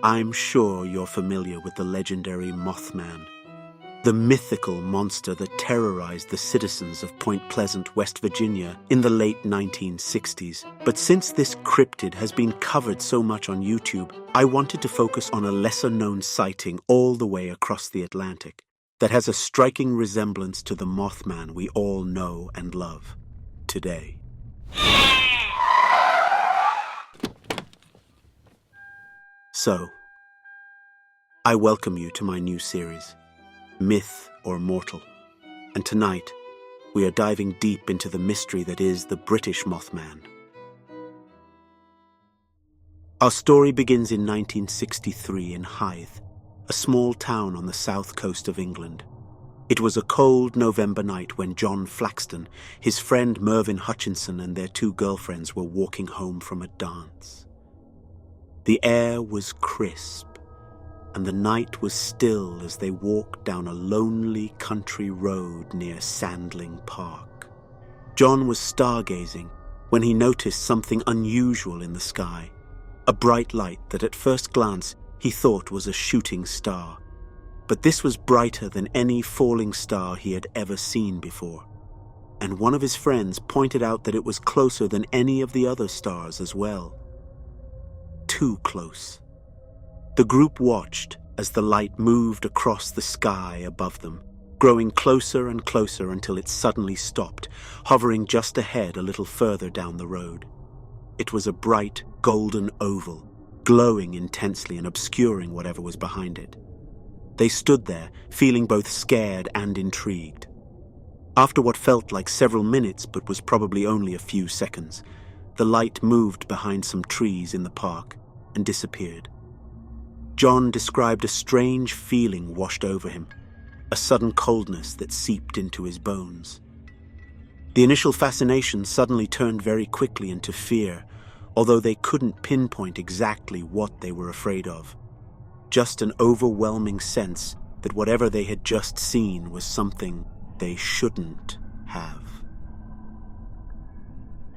I'm sure you're familiar with the legendary Mothman, the mythical monster that terrorized the citizens of Point Pleasant, West Virginia in the late 1960s. But since this cryptid has been covered so much on YouTube, I wanted to focus on a lesser-known sighting all the way across the Atlantic that has a striking resemblance to the Mothman we all know and love today. So, I welcome you to my new series, Myth or Mortal, and tonight we are diving deep into the mystery that is the British Mothman. Our story begins in 1963 in Hythe, a small town on the south coast of England. It was a cold November night when John Flaxton, his friend Mervyn Hutchinson and their two girlfriends were walking home from a dance. The air was crisp, and the night was still as they walked down a lonely country road near Sandling Park. John was stargazing when he noticed something unusual in the sky, a bright light that at first glance he thought was a shooting star. But this was brighter than any falling star he had ever seen before, and one of his friends pointed out that it was closer than any of the other stars as well. Too close. The group watched as the light moved across the sky above them, growing closer and closer until it suddenly stopped, hovering just ahead a little further down the road. It was a bright golden oval, glowing intensely and obscuring whatever was behind it. They stood there, feeling both scared and intrigued. After what felt like several minutes but was probably only a few seconds, the light moved behind some trees in the park and disappeared. John described a strange feeling washed over him, a sudden coldness that seeped into his bones. The initial fascination suddenly turned very quickly into fear, although they couldn't pinpoint exactly what they were afraid of. Just an overwhelming sense that whatever they had just seen was something they shouldn't have.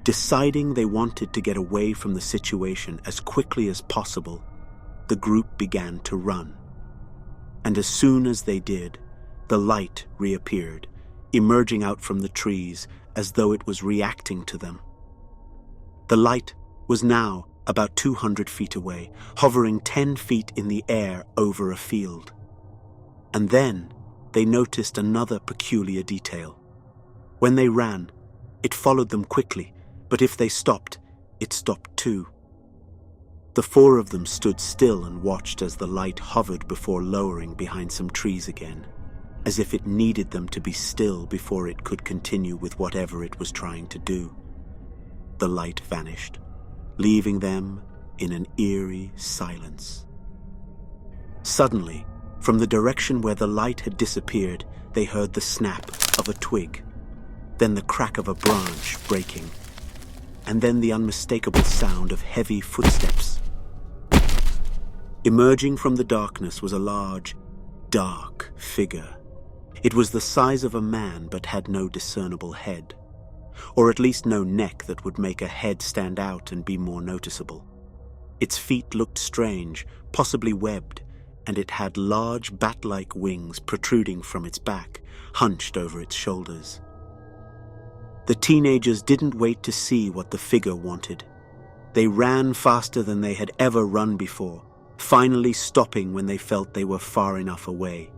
Deciding they wanted to get away from the situation as quickly as possible, the group began to run. And as soon as they did, the light reappeared, emerging out from the trees as though it was reacting to them. The light was now about 200 feet away, hovering 10 feet in the air over a field. And then they noticed another peculiar detail. When they ran, it followed them quickly, but if they stopped, it stopped too. The four of them stood still and watched as the light hovered before lowering behind some trees again, as if it needed them to be still before it could continue with whatever it was trying to do. The light vanished, leaving them in an eerie silence. Suddenly, from the direction where the light had disappeared, they heard the snap of a twig, then the crack of a branch breaking, and then the unmistakable sound of heavy footsteps. Emerging from the darkness was a large, dark figure. It was the size of a man but had no discernible head, or at least no neck that would make a head stand out and be more noticeable. Its feet looked strange, possibly webbed, and it had large bat-like wings protruding from its back, hunched over its shoulders. The teenagers didn't wait to see what the figure wanted. They ran faster than they had ever run before, finally stopping when they felt they were far enough away.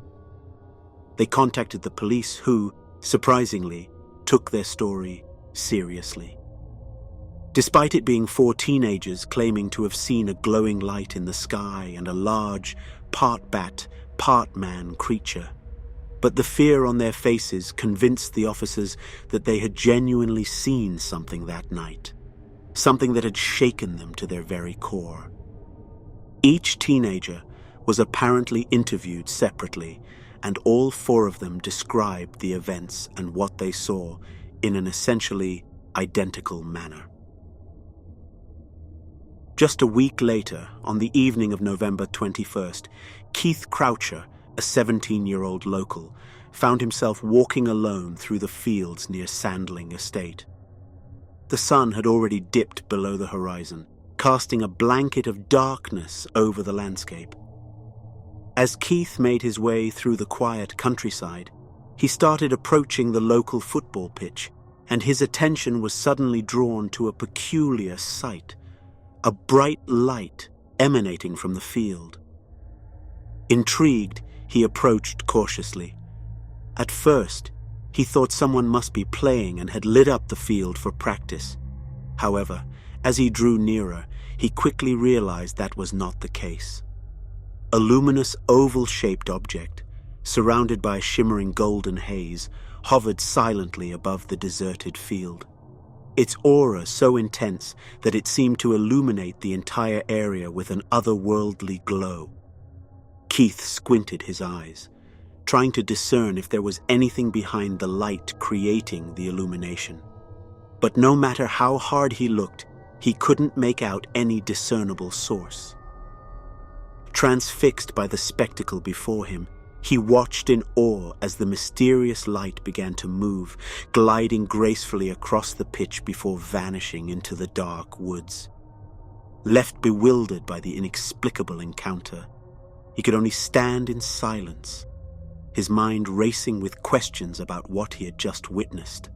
They contacted the police who, surprisingly, took their story seriously. Despite it being four teenagers claiming to have seen a glowing light in the sky and a large, part bat, part man creature, but the fear on their faces convinced the officers that they had genuinely seen something that night, something that had shaken them to their very core. Each teenager was apparently interviewed separately, and all four of them described the events and what they saw in an essentially identical manner. Just a week later, on the evening of November 21st, Keith Croucher, a 17-year-old local, found himself walking alone through the fields near Sandling Estate. The sun had already dipped below the horizon, casting a blanket of darkness over the landscape. As Keith made his way through the quiet countryside, he started approaching the local football pitch, and his attention was suddenly drawn to a peculiar sight, a bright light emanating from the field. Intrigued, he approached cautiously. At first, he thought someone must be playing and had lit up the field for practice. However, as he drew nearer, he quickly realized that was not the case. A luminous oval-shaped object, surrounded by shimmering golden haze, hovered silently above the deserted field. Its aura so intense that it seemed to illuminate the entire area with an otherworldly glow. Keith squinted his eyes, trying to discern if there was anything behind the light creating the illumination. But no matter how hard he looked, he couldn't make out any discernible source. Transfixed by the spectacle before him, he watched in awe as the mysterious light began to move, gliding gracefully across the pitch before vanishing into the dark woods. Left bewildered by the inexplicable encounter, he could only stand in silence, his mind racing with questions about what he had just witnessed.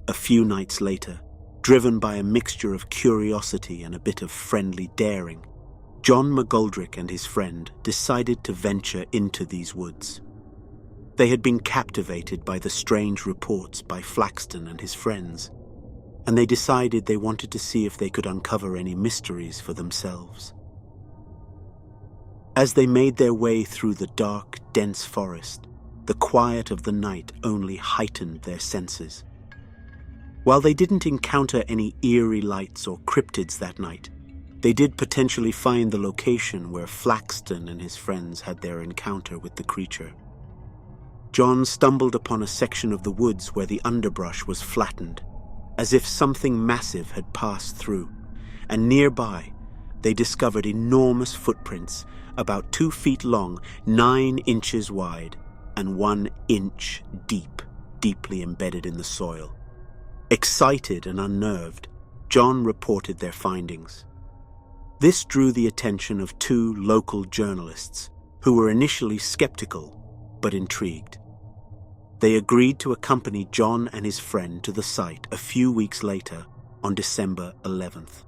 A few nights later, driven by a mixture of curiosity and a bit of friendly daring, John McGoldrick and his friend decided to venture into these woods. They had been captivated by the strange reports by Flaxton and his friends, and they decided they wanted to see if they could uncover any mysteries for themselves. As they made their way through the dark, dense forest, the quiet of the night only heightened their senses. While they didn't encounter any eerie lights or cryptids that night, they did potentially find the location where Flaxton and his friends had their encounter with the creature. John stumbled upon a section of the woods where the underbrush was flattened, as if something massive had passed through, and nearby they discovered enormous footprints about 2 feet long, 9 inches wide, and 1 inch deep, deeply embedded in the soil. Excited and unnerved, John reported their findings. This drew the attention of 2 local journalists, who were initially skeptical but intrigued. They agreed to accompany John and his friend to the site a few weeks later, on December 11th.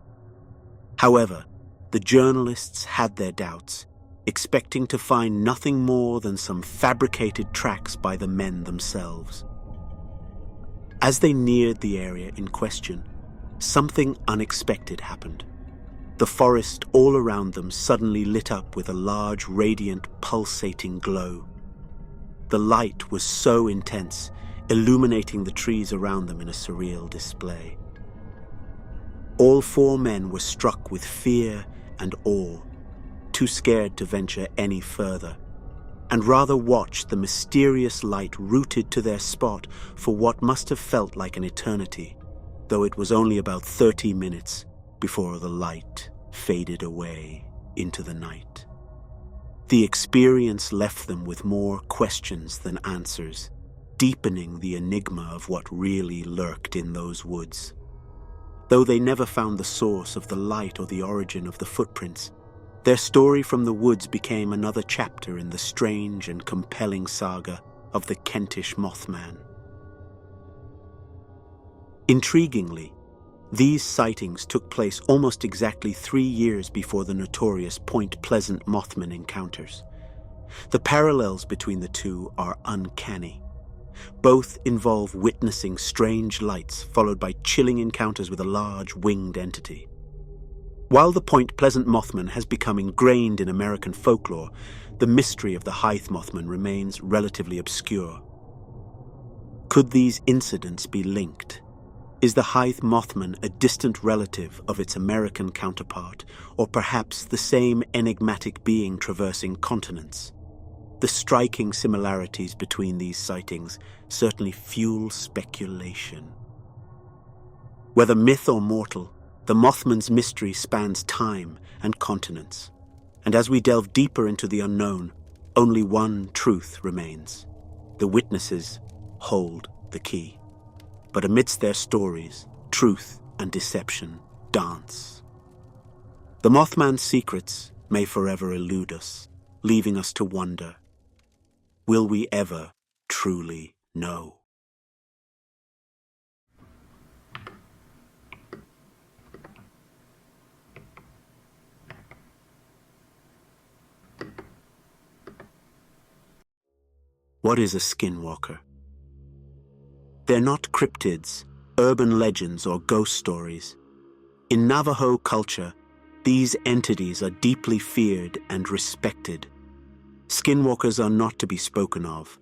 However, the journalists had their doubts, expecting to find nothing more than some fabricated tracks by the men themselves. As they neared the area in question, something unexpected happened. The forest all around them suddenly lit up with a large, radiant, pulsating glow. The light was so intense, illuminating the trees around them in a surreal display. All 4 men were struck with fear and awe, too scared to venture any further, and rather watched the mysterious light rooted to their spot for what must have felt like an eternity, though it was only about 30 minutes before the light faded away into the night. The experience left them with more questions than answers, deepening the enigma of what really lurked in those woods. Though they never found the source of the light or the origin of the footprints, their story from the woods became another chapter in the strange and compelling saga of the Kentish Mothman. Intriguingly, these sightings took place almost exactly 3 years before the notorious Point Pleasant Mothman encounters. The parallels between the two are uncanny. Both involve witnessing strange lights followed by chilling encounters with a large winged entity. While the Point Pleasant Mothman has become ingrained in American folklore, the mystery of the Hythe Mothman remains relatively obscure. Could these incidents be linked? Is the Hythe Mothman a distant relative of its American counterpart, or perhaps the same enigmatic being traversing continents? The striking similarities between these sightings certainly fuel speculation. Whether myth or mortal, the Mothman's mystery spans time and continents, and as we delve deeper into the unknown, only one truth remains. The witnesses hold the key. But amidst their stories, truth and deception dance. The Mothman's secrets may forever elude us, leaving us to wonder, will we ever truly know? What is a skinwalker? They're not cryptids, urban legends, or ghost stories. In Navajo culture, these entities are deeply feared and respected. Skinwalkers are not to be spoken of,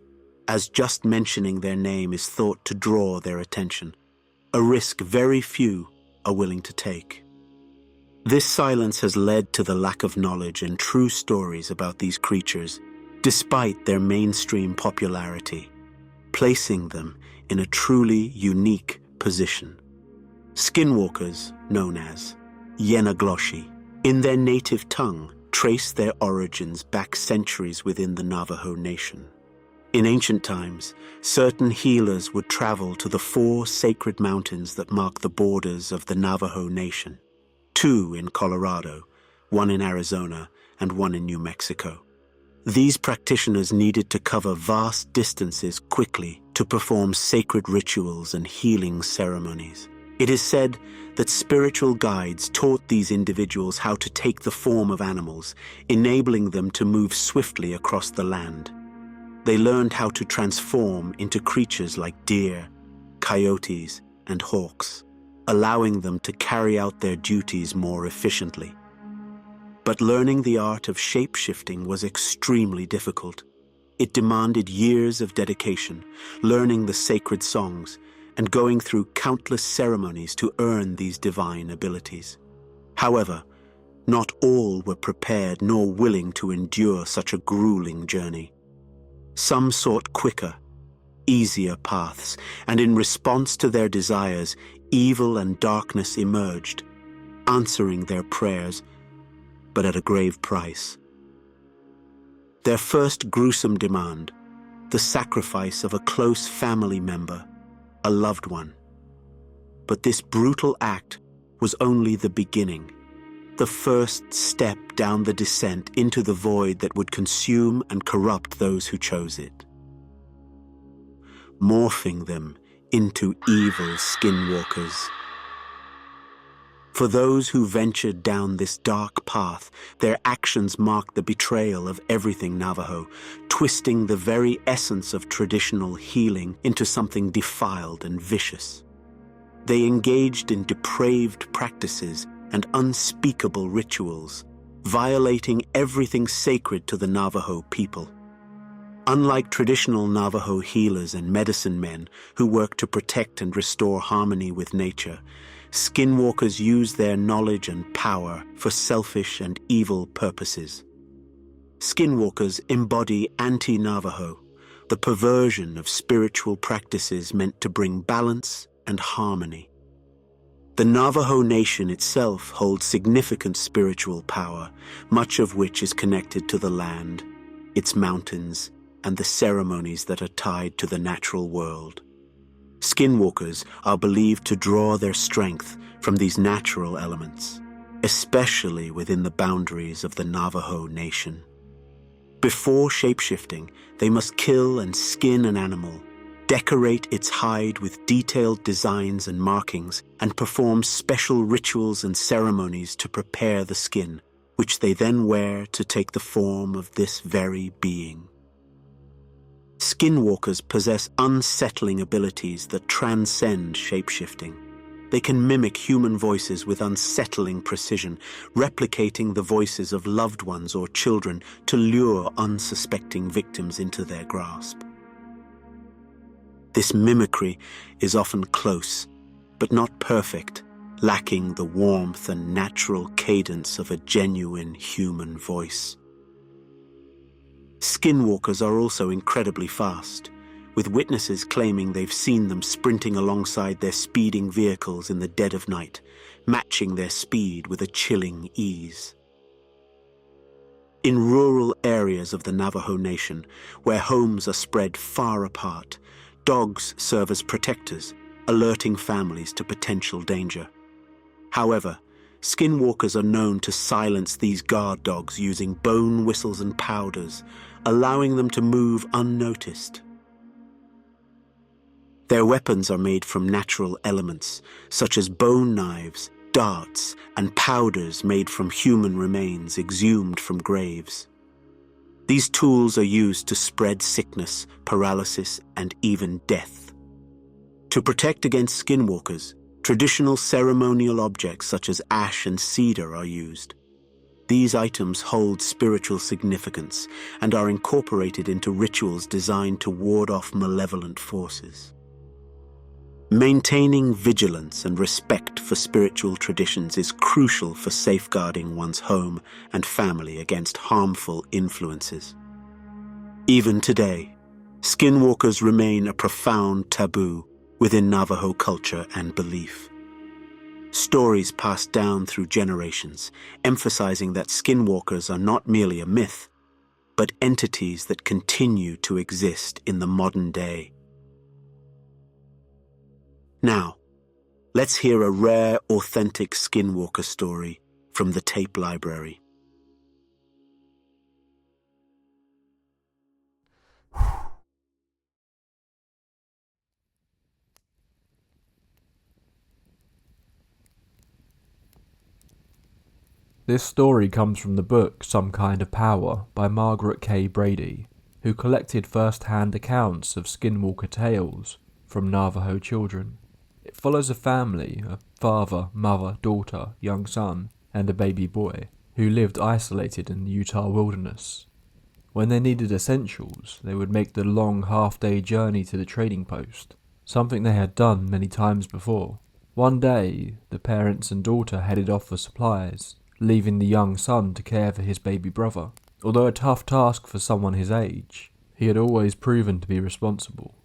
as just mentioning their name is thought to draw their attention, a risk very few are willing to take. This silence has led to the lack of knowledge and true stories about these creatures, despite their mainstream popularity, placing them in a truly unique position. Skinwalkers, known as Yenagloshi, in their native tongue, trace their origins back centuries within the Navajo Nation. In ancient times, certain healers would travel to the 4 sacred mountains that mark the borders of the Navajo Nation, 2 in Colorado, 1 in Arizona, and 1 in New Mexico. These practitioners needed to cover vast distances quickly to perform sacred rituals and healing ceremonies. It is said that spiritual guides taught these individuals how to take the form of animals, enabling them to move swiftly across the land. They learned how to transform into creatures like deer, coyotes, and hawks, allowing them to carry out their duties more efficiently. But learning the art of shape-shifting was extremely difficult. It demanded years of dedication, learning the sacred songs, and going through countless ceremonies to earn these divine abilities. However, not all were prepared nor willing to endure such a grueling journey. Some sought quicker, easier paths, and in response to their desires, evil and darkness emerged, answering their prayers, but at a grave price. Their first gruesome demand, the sacrifice of a close family member, a loved one. But this brutal act was only the beginning, the first step down the descent into the void that would consume and corrupt those who chose it, morphing them into evil skinwalkers. For those who ventured down this dark path, their actions marked the betrayal of everything Navajo, twisting the very essence of traditional healing into something defiled and vicious. They engaged in depraved practices and unspeakable rituals, violating everything sacred to the Navajo people. Unlike traditional Navajo healers and medicine men who work to protect and restore harmony with nature, skinwalkers use their knowledge and power for selfish and evil purposes. Skinwalkers embody anti-Navajo, the perversion of spiritual practices meant to bring balance and harmony. The Navajo Nation itself holds significant spiritual power, much of which is connected to the land, its mountains, and the ceremonies that are tied to the natural world. Skinwalkers are believed to draw their strength from these natural elements, especially within the boundaries of the Navajo Nation. Before shapeshifting, they must kill and skin an animal, decorate its hide with detailed designs and markings, and perform special rituals and ceremonies to prepare the skin, which they then wear to take the form of this very being. Skinwalkers possess unsettling abilities that transcend shapeshifting. They can mimic human voices with unsettling precision, replicating the voices of loved ones or children to lure unsuspecting victims into their grasp. This mimicry is often close, but not perfect, lacking the warmth and natural cadence of a genuine human voice. Skinwalkers are also incredibly fast, with witnesses claiming they've seen them sprinting alongside their speeding vehicles in the dead of night, matching their speed with a chilling ease. In rural areas of the Navajo Nation, where homes are spread far apart, dogs serve as protectors, alerting families to potential danger. However, Skinwalkers are known to silence these guard dogs using bone whistles and powders, allowing them to move unnoticed. Their weapons are made from natural elements, such as bone knives, darts, and powders made from human remains exhumed from graves. These tools are used to spread sickness, paralysis, and even death. To protect against skinwalkers, traditional ceremonial objects such as ash and cedar are used. These items hold spiritual significance and are incorporated into rituals designed to ward off malevolent forces. Maintaining vigilance and respect for spiritual traditions is crucial for safeguarding one's home and family against harmful influences. Even today, skinwalkers remain a profound taboo within Navajo culture and belief. Stories passed down through generations, emphasizing that skinwalkers are not merely a myth, but entities that continue to exist in the modern day. Now, let's hear a rare, authentic skinwalker story from the Tape Library. This story comes from the book Some Kind of Power by Margaret K. Brady, who collected first-hand accounts of skinwalker tales from Navajo children. It follows a family, a father, mother, daughter, young son, and a baby boy, who lived isolated in the Utah wilderness. When they needed essentials, they would make the long half-day journey to the trading post, something they had done many times before. One day, the parents and daughter headed off for supplies, leaving the young son to care for his baby brother. Although a tough task for someone his age, he had always proven to be responsible.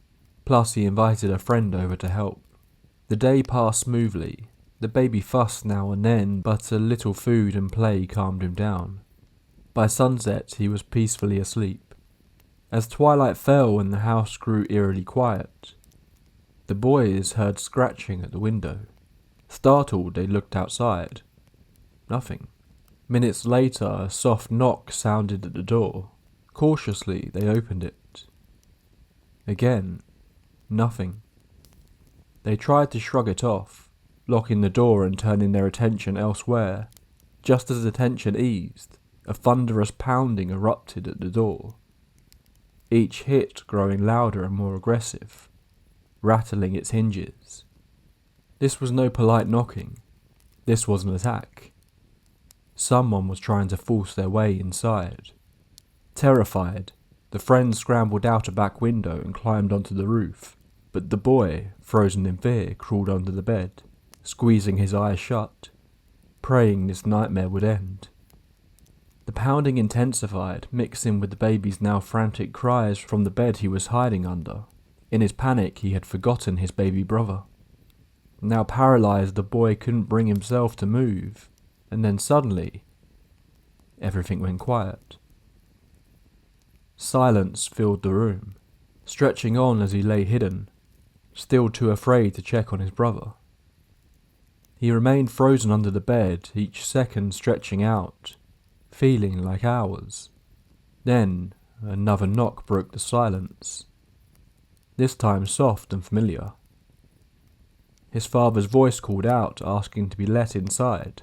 Plus, he invited a friend over to help. The day passed smoothly. The baby fussed now and then, but a little food and play calmed him down. By sunset, he was peacefully asleep. As twilight fell and the house grew eerily quiet, the boys heard scratching at the window. Startled, they looked outside. Nothing. Minutes later, a soft knock sounded at the door. Cautiously, they opened it. Again, nothing. They tried to shrug it off, locking the door and turning their attention elsewhere. Just as the tension eased, a thunderous pounding erupted at the door, each hit growing louder and more aggressive, rattling its hinges. This was no polite knocking. This was an attack. Someone was trying to force their way inside. Terrified, the friends scrambled out a back window and climbed onto the roof, but the boy, frozen in fear, crawled under the bed, squeezing his eyes shut, praying this nightmare would end. The pounding intensified, mixing with the baby's now frantic cries from the bed he was hiding under. In his panic, he had forgotten his baby brother. Now paralyzed, the boy couldn't bring himself to move, and then suddenly, everything went quiet. Silence filled the room, stretching on as he lay hidden, still too afraid to check on his brother. He remained frozen under the bed, each second stretching out, feeling like hours. Then another knock broke the silence, this time soft and familiar. His father's voice called out, asking to be let inside.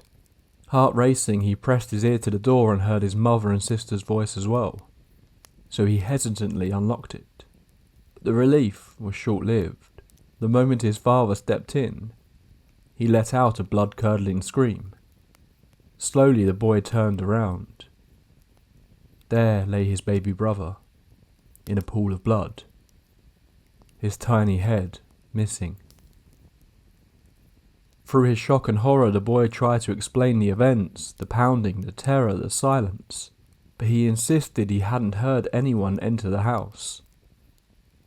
Heart racing, he pressed his ear to the door and heard his mother and sister's voice as well, so he hesitantly unlocked it. But the relief was short-lived. The moment his father stepped in, he let out a blood-curdling scream. Slowly the boy turned around. There lay his baby brother, in a pool of blood, his tiny head missing. Through his shock and horror, the boy tried to explain the events, the pounding, the terror, the silence, but he insisted he hadn't heard anyone enter the house.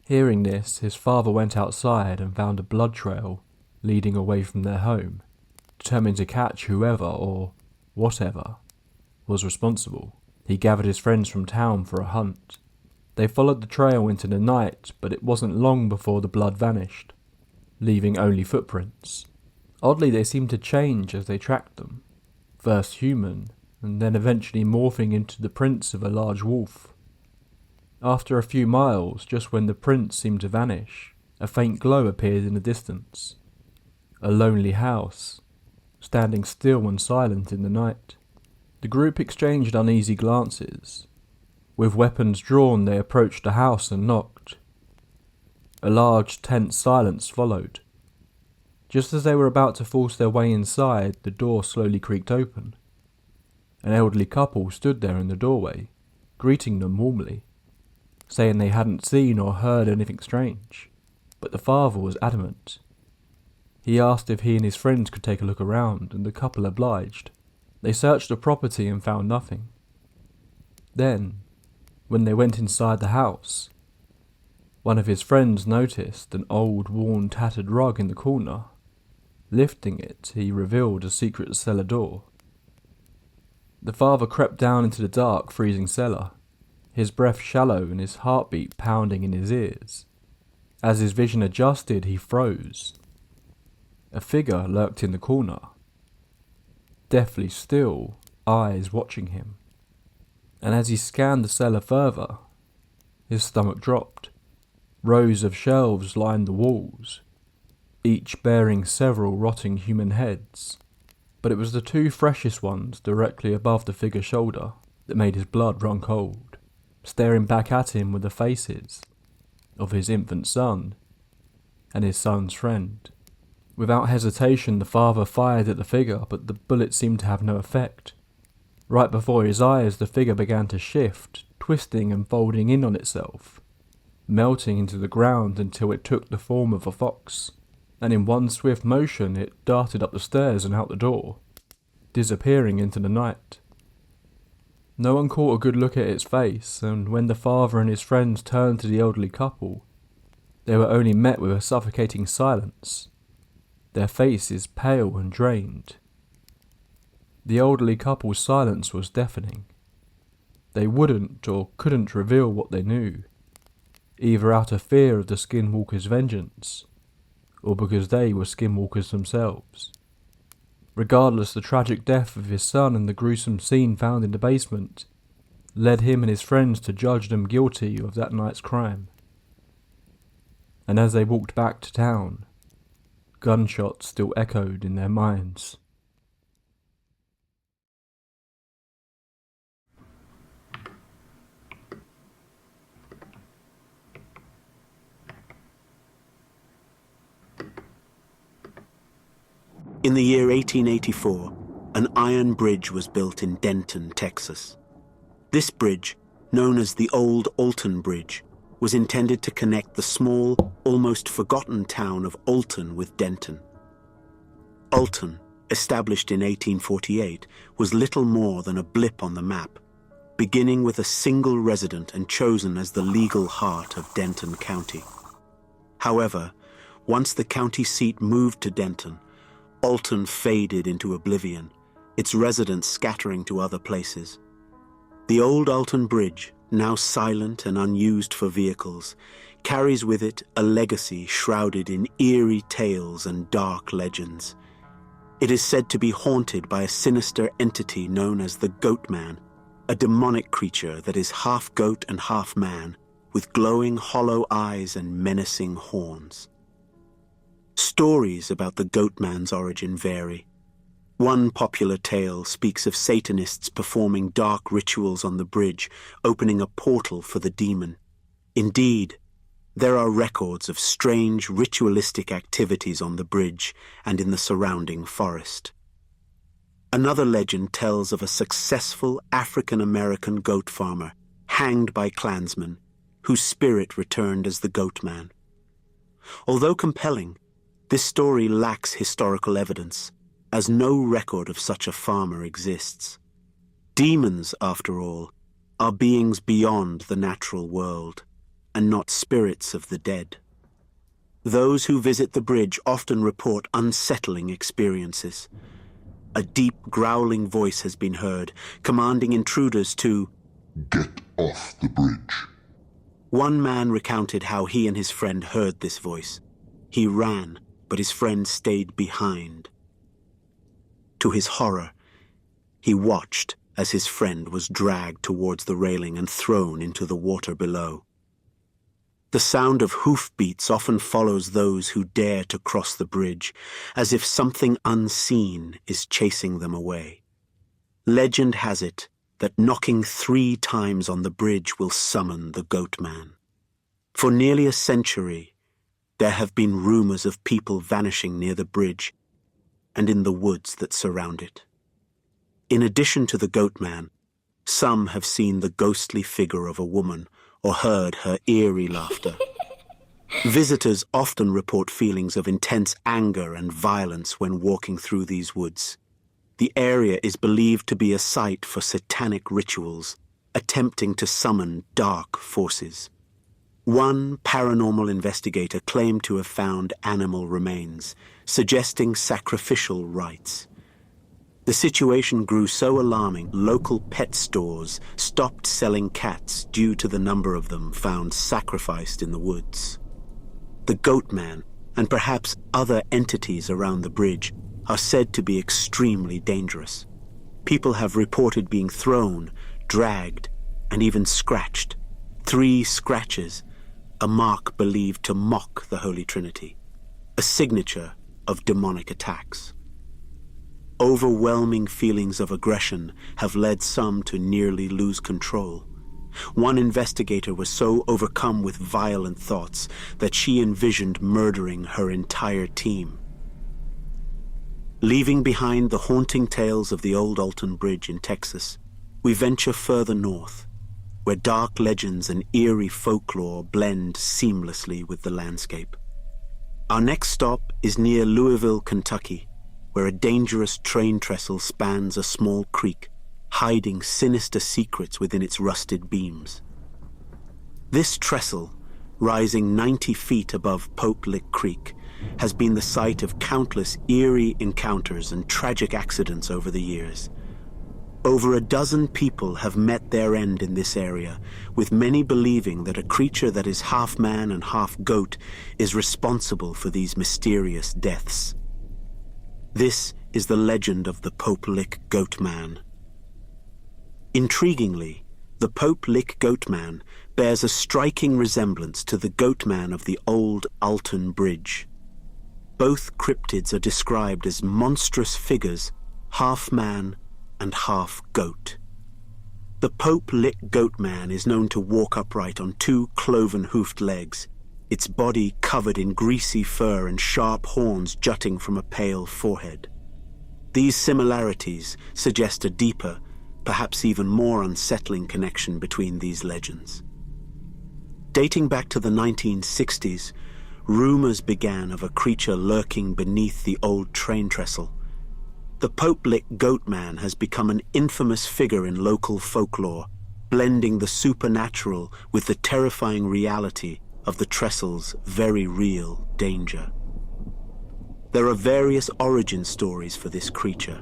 Hearing this, his father went outside and found a blood trail leading away from their home, determined to catch whoever or whatever was responsible. He gathered his friends from town for a hunt. They followed the trail into the night, but it wasn't long before the blood vanished, leaving only footprints. Oddly, they seemed to change as they tracked them. first human, and then eventually morphing into the prints of a large wolf. After a few miles, just when the prints seemed to vanish, a faint glow appeared in the distance. A lonely house, standing still and silent in the night. The group exchanged uneasy glances. With weapons drawn, they approached the house and knocked. A large, tense silence followed. Just as they were about to force their way inside, the door slowly creaked open. An elderly couple stood there in the doorway, greeting them warmly, saying they hadn't seen or heard anything strange, but the father was adamant. He asked if he and his friends could take a look around, and the couple obliged. They searched the property and found nothing. Then, when they went inside the house, one of his friends noticed an old, worn, tattered rug in the corner. Lifting it, he revealed a secret cellar door. The father crept down into the dark, freezing cellar, his breath shallow and his heartbeat pounding in his ears. As his vision adjusted, he froze. A figure lurked in the corner, deathly still, eyes watching him. And as he scanned the cellar further, his stomach dropped. Rows of shelves lined the walls, each bearing several rotting human heads. But it was the two freshest ones directly above the figure's shoulder that made his blood run cold, staring back at him with the faces of his infant son and his son's friend. Without hesitation, the father fired at the figure, but the bullet seemed to have no effect. Right before his eyes, the figure began to shift, twisting and folding in on itself, melting into the ground until it took the form of a fox, and in one swift motion it darted up the stairs and out the door, disappearing into the night. No one caught a good look at its face, and when the father and his friends turned to the elderly couple, they were only met with a suffocating silence, their faces pale and drained. The elderly couple's silence was deafening. They wouldn't or couldn't reveal what they knew, either out of fear of the Skinwalker's vengeance, or because they were Skinwalkers themselves. Regardless, the tragic death of his son and the gruesome scene found in the basement led him and his friends to judge them guilty of that night's crime. And as they walked back to town, gunshots still echoed in their minds. In the year 1884, an iron bridge was built in Denton, Texas. This bridge, known as the Old Alton Bridge, was intended to connect the small, almost forgotten town of Alton with Denton. Alton, established in 1848, was little more than a blip on the map, beginning with a single resident and chosen as the legal heart of Denton County. However, once the county seat moved to Denton, Alton faded into oblivion, its residents scattering to other places. The old Alton Bridge, now silent and unused for vehicles, carries with it a legacy shrouded in eerie tales and dark legends. It is said to be haunted by a sinister entity known as the Goatman, a demonic creature that is half goat and half man, with glowing hollow eyes and menacing horns. Stories about the Goatman's origin vary. One popular tale speaks of Satanists performing dark rituals on the bridge, opening a portal for the demon. Indeed, there are records of strange ritualistic activities on the bridge and in the surrounding forest. Another legend tells of a successful African-American goat farmer hanged by Klansmen, whose spirit returned as the Goatman. Although compelling, this story lacks historical evidence, as no record of such a farmer exists. Demons, after all, are beings beyond the natural world, and not spirits of the dead. Those who visit the bridge often report unsettling experiences. A deep, growling voice has been heard, commanding intruders to "Get off the bridge." One man recounted how he and his friend heard this voice. He ran, but his friend stayed behind. To his horror, He watched as his friend was dragged towards the railing and thrown into the water below. The sound of hoofbeats often follows those who dare to cross the bridge, as if something unseen is chasing them away. Legend has it that knocking 3 times on the bridge will summon the Goatman. For nearly a century, there have been rumors of people vanishing near the bridge and in the woods that surround it. In addition to the Goatman, some have seen the ghostly figure of a woman or heard her eerie laughter. Visitors often report feelings of intense anger and violence when walking through these woods. The area is believed to be a site for satanic rituals, attempting to summon dark forces. One paranormal investigator claimed to have found animal remains, suggesting sacrificial rites. The situation grew so alarming, local pet stores stopped selling cats due to the number of them found sacrificed in the woods. The Goatman, and perhaps other entities around the bridge, are said to be extremely dangerous. People have reported being thrown, dragged, and even scratched. 3 scratches, a mark believed to mock the Holy Trinity, a signature of demonic attacks. Overwhelming feelings of aggression have led some to nearly lose control. One investigator was so overcome with violent thoughts that she envisioned murdering her entire team. Leaving behind the haunting tales of the old Alton Bridge in Texas, we venture further north, where dark legends and eerie folklore blend seamlessly with the landscape. Our next stop is near Louisville, Kentucky, where a dangerous train trestle spans a small creek, hiding sinister secrets within its rusted beams. This trestle, rising 90 feet above Pope Lick Creek, has been the site of countless eerie encounters and tragic accidents over the years. Over a dozen people have met their end in this area, with many believing that a creature that is half man and half goat is responsible for these mysterious deaths. This is the legend of the Pope Lick Goatman. Intriguingly, the Pope Lick Goatman bears a striking resemblance to the Goatman of the old Alton Bridge. Both cryptids are described as monstrous figures, half man and half goat. The Pope Lick Goatman is known to walk upright on 2 cloven-hoofed legs, its body covered in greasy fur and sharp horns jutting from a pale forehead. These similarities suggest a deeper, perhaps even more unsettling connection between these legends. Dating back to the 1960s, rumors began of a creature lurking beneath the old train trestle. The Pope Lick Goatman has become an infamous figure in local folklore, blending the supernatural with the terrifying reality of the trestle's very real danger. There are various origin stories for this creature.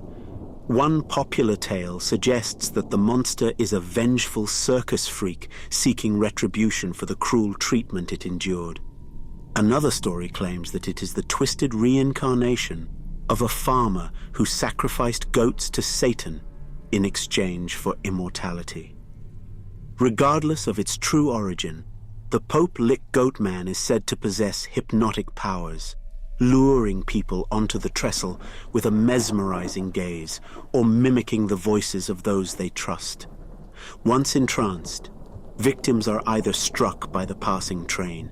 One popular tale suggests that the monster is a vengeful circus freak seeking retribution for the cruel treatment it endured. Another story claims that it is the twisted reincarnation of a farmer who sacrificed goats to Satan in exchange for immortality. Regardless of its true origin, the Pope Lick Goatman is said to possess hypnotic powers, luring people onto the trestle with a mesmerizing gaze or mimicking the voices of those they trust. Once entranced, victims are either struck by the passing train,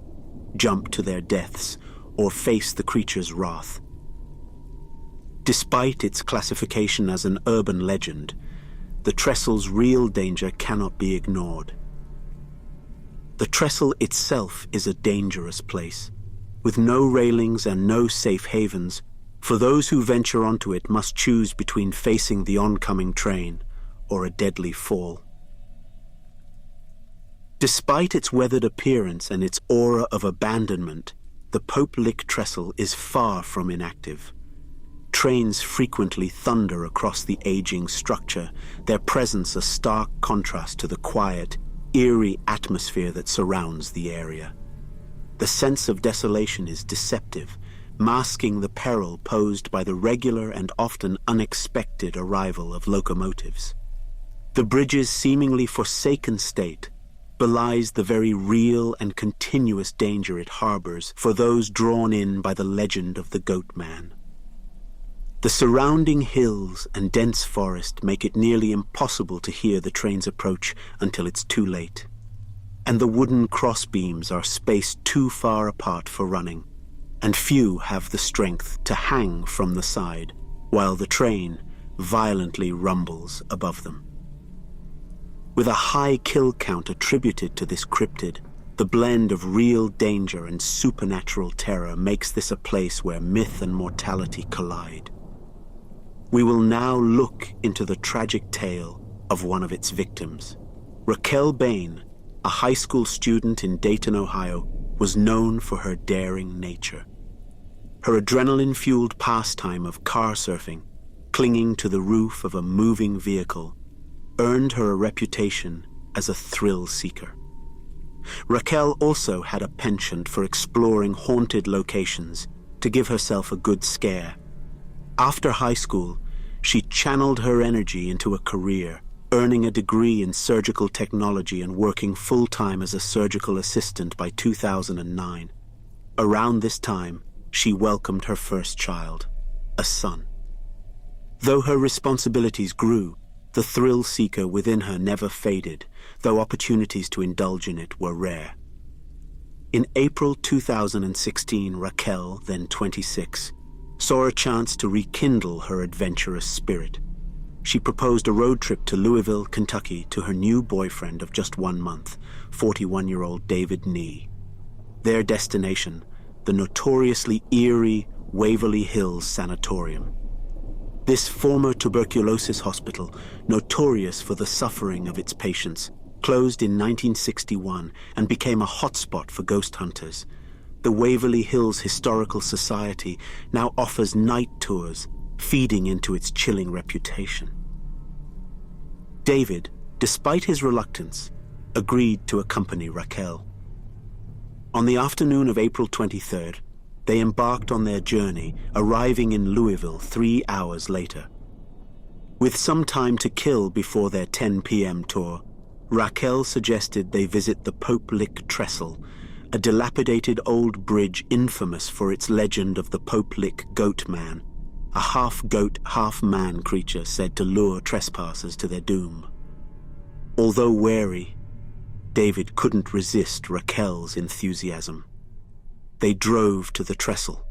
jump to their deaths, or face the creature's wrath. Despite its classification as an urban legend, the trestle's real danger cannot be ignored. The trestle itself is a dangerous place. With no railings and no safe havens, for those who venture onto it must choose between facing the oncoming train or a deadly fall. Despite its weathered appearance and its aura of abandonment, the Pope Lick trestle is far from inactive. Trains frequently thunder across the aging structure, their presence a stark contrast to the quiet, eerie atmosphere that surrounds the area. The sense of desolation is deceptive, masking the peril posed by the regular and often unexpected arrival of locomotives. The bridge's seemingly forsaken state belies the very real and continuous danger it harbors for those drawn in by the legend of the Goatman. The surrounding hills and dense forest make it nearly impossible to hear the train's approach until it's too late, and the wooden crossbeams are spaced too far apart for running, and few have the strength to hang from the side while the train violently rumbles above them. With a high kill count attributed to this cryptid, the blend of real danger and supernatural terror makes this a place where myth and mortality collide. We will now look into the tragic tale of one of its victims. Raquel Bain, a high school student in Dayton, Ohio, was known for her daring nature. Her adrenaline-fueled pastime of car surfing, clinging to the roof of a moving vehicle, earned her a reputation as a thrill seeker. Raquel also had a penchant for exploring haunted locations to give herself a good scare. After high school, she channeled her energy into a career, earning a degree in surgical technology and working full-time as a surgical assistant by 2009. Around this time, she welcomed her first child, a son. Though her responsibilities grew, the thrill seeker within her never faded, though opportunities to indulge in it were rare. In April 2016, Raquel, then 26, saw a chance to rekindle her adventurous spirit. She proposed a road trip to Louisville, Kentucky to her new boyfriend of just 1 month, 41-year-old David Nee. Their destination, the notoriously eerie Waverly Hills Sanatorium. This former tuberculosis hospital, notorious for the suffering of its patients, closed in 1961 and became a hotspot for ghost hunters. The Waverly Hills Historical Society now offers night tours, feeding into its chilling reputation. David, despite his reluctance, agreed to accompany Raquel. On the afternoon of April 23rd, they embarked on their journey, arriving in Louisville 3 hours later. With some time to kill before their 10 p.m. tour, Raquel suggested they visit the Pope Lick Trestle, a dilapidated old bridge infamous for its legend of the Pope Lick Goatman, a half-goat, half-man creature said to lure trespassers to their doom. Although wary, David couldn't resist Raquel's enthusiasm. They drove to the trestle,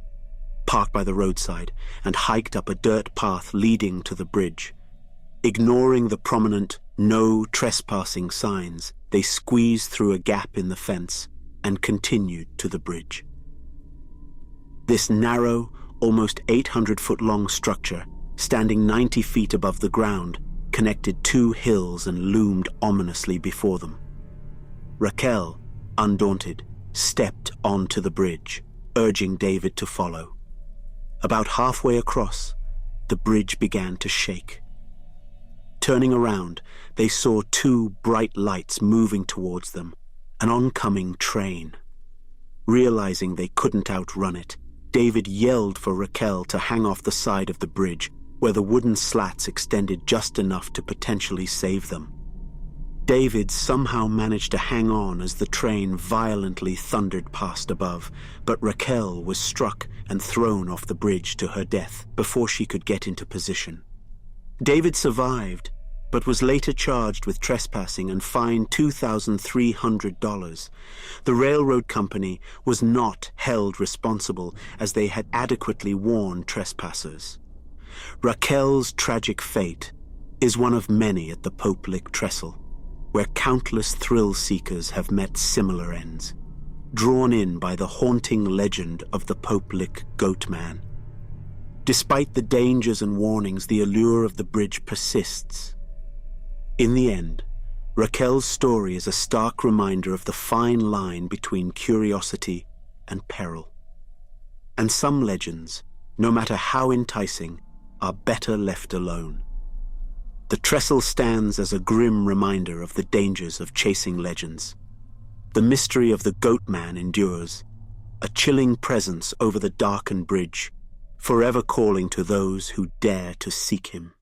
parked by the roadside, and hiked up a dirt path leading to the bridge. Ignoring the prominent "No Trespassing" signs, they squeezed through a gap in the fence and continued to the bridge. This narrow, almost 800-foot-long structure, standing 90 feet above the ground, connected 2 hills and loomed ominously before them. Raquel, undaunted, stepped onto the bridge, urging David to follow. About halfway across, the bridge began to shake. Turning around, they saw 2 bright lights moving towards them, an oncoming train. Realizing they couldn't outrun it, David yelled for Raquel to hang off the side of the bridge, where the wooden slats extended just enough to potentially save them. David somehow managed to hang on as the train violently thundered past above, but Raquel was struck and thrown off the bridge to her death before she could get into position. David survived, but was later charged with trespassing and fined $2,300. The railroad company was not held responsible as they had adequately warned trespassers. Raquel's tragic fate is one of many at the Pope Lick Trestle, where countless thrill seekers have met similar ends, drawn in by the haunting legend of the Pope Lick Goatman. Despite the dangers and warnings, the allure of the bridge persists. In the end, Raquel's story is a stark reminder of the fine line between curiosity and peril. And some legends, no matter how enticing, are better left alone. The trestle stands as a grim reminder of the dangers of chasing legends. The mystery of the Goatman endures, a chilling presence over the darkened bridge, forever calling to those who dare to seek him.